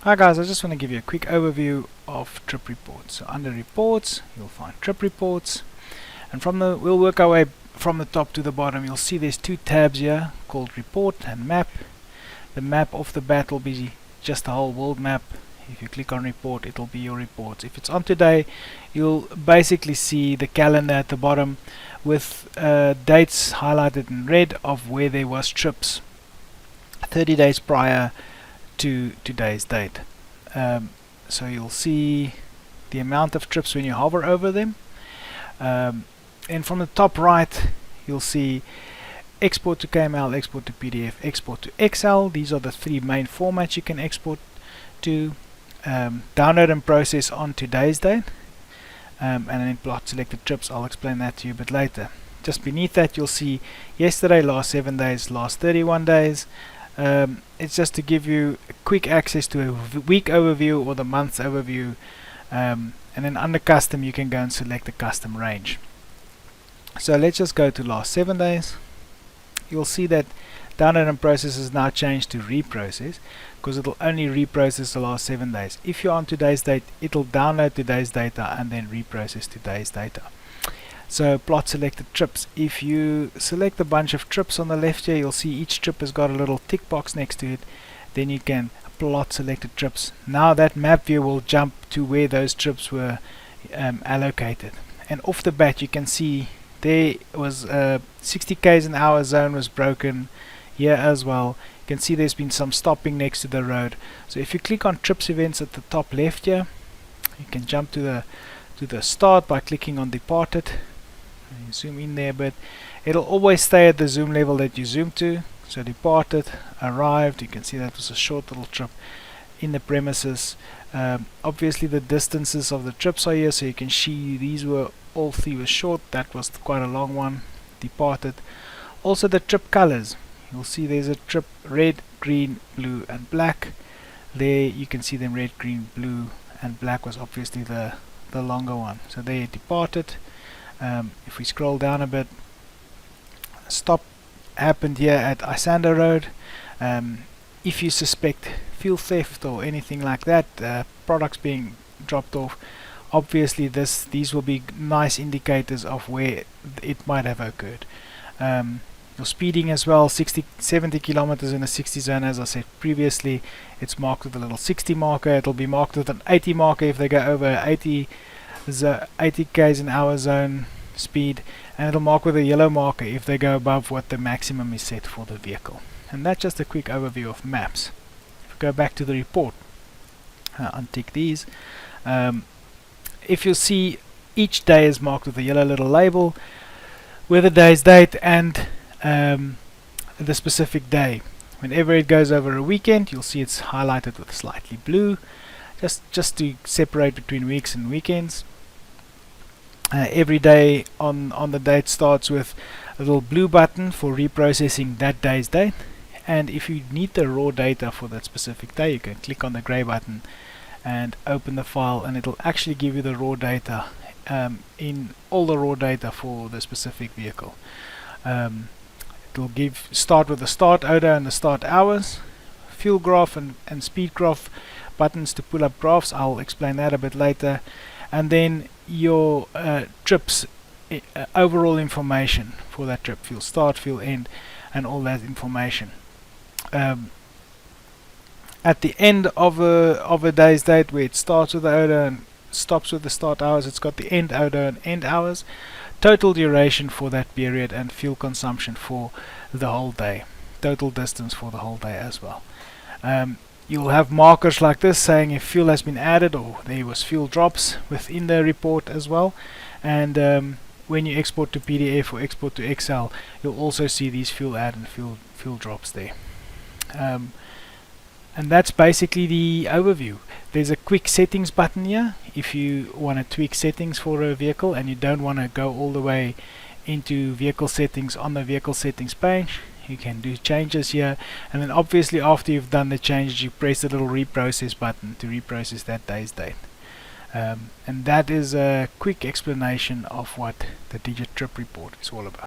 Hi guys, I just want to give you a quick overview of trip reports. So under reports, you'll find trip reports, and we'll work our way from the top to the bottom. You'll see there's two tabs here called report and map. The map off the bat will be just the whole world map. If you click on report, it'll be your reports. If it's on today, you'll basically see the calendar at the bottom with dates highlighted in red of where there was trips 30 days prior to today's date. So you'll see the amount of trips when you hover over them, and from the top right you'll see export to KML, export to PDF, export to Excel. These are the three main formats you can export to. Download and process on today's date, and then plot selected trips. I'll explain that to you a bit later. Just beneath that you'll see yesterday, last 7 days, last 31 days. It's just to give you quick access to a week overview or the month's overview, and then under custom you can go and select the custom range. So let's just go to last 7 days. You'll see that download and process is now changed to reprocess, because it'll only reprocess the last 7 days. If you're on today's date, it'll download today's data and then reprocess today's data. So plot selected trips. If you select a bunch of trips on the left here, you'll see each trip has got a little tick box next to it. Then you can plot selected trips. Now that map view will jump to where those trips were allocated. And off the bat you can see there was 60 k's an hour zone was broken here as well. You can see there's been some stopping next to the road. So if you click on trips events at the top left here, you can jump to the start by clicking on departed. You zoom in there, but it'll always stay at the zoom level that you zoom to. So departed, arrived, you can see that was a short little trip in the premises. Obviously the distances of the trips are here, so you can see these were all three were short, that was quite a long one. Departed. Also the trip colors, you'll see there's a trip red, green, blue and black. There you can see them red, green, blue and black was obviously the longer one. So they departed. If we scroll down a bit, stop happened here at Isando Road. If you suspect fuel theft or anything like that, products being dropped off, obviously these will be nice indicators of where it might have occurred. Your speeding as well, 70 kilometers in a 60 zone. As I said previously, it's marked with a little 60 marker. It'll be marked with an 80 marker if they go over 80 k's an hour zone speed, and it'll mark with a yellow marker if they go above what the maximum is set for the vehicle. And that's just a quick overview of maps. If we go back to the report, untick these. If you see, each day is marked with a yellow little label with the day's date and the specific day. Whenever it goes over a weekend, you'll see it's highlighted with slightly blue, just to separate between weeks and weekends. Every day on the date starts with a little blue button for reprocessing that day's date, and if you need the raw data for that specific day, you can click on the gray button and open the file, and it'll actually give you the raw data, in all the raw data for the specific vehicle. It'll start with the start order and the start hours, fuel graph and speed graph buttons to pull up graphs. I'll explain that a bit later. And then your trips overall information for that trip, fuel start, fuel end, and all that information. At the end of a day's date, where it starts with the order and stops with the start hours, it's got the end order and end hours, total duration for that period, and fuel consumption for the whole day, total distance for the whole day as well. You'll have markers like this saying if fuel has been added or there was fuel drops within the report as well. And when you export to PDF or export to Excel, you'll also see these fuel add and fuel drops there. And that's basically the overview. There's a quick settings button here if you want to tweak settings for a vehicle and you don't want to go all the way into vehicle settings on the vehicle settings page. You can do changes here, and then obviously after you've done the changes, you press the little reprocess button to reprocess that day's date. And that is a quick explanation of what the Digit Trip Report is all about.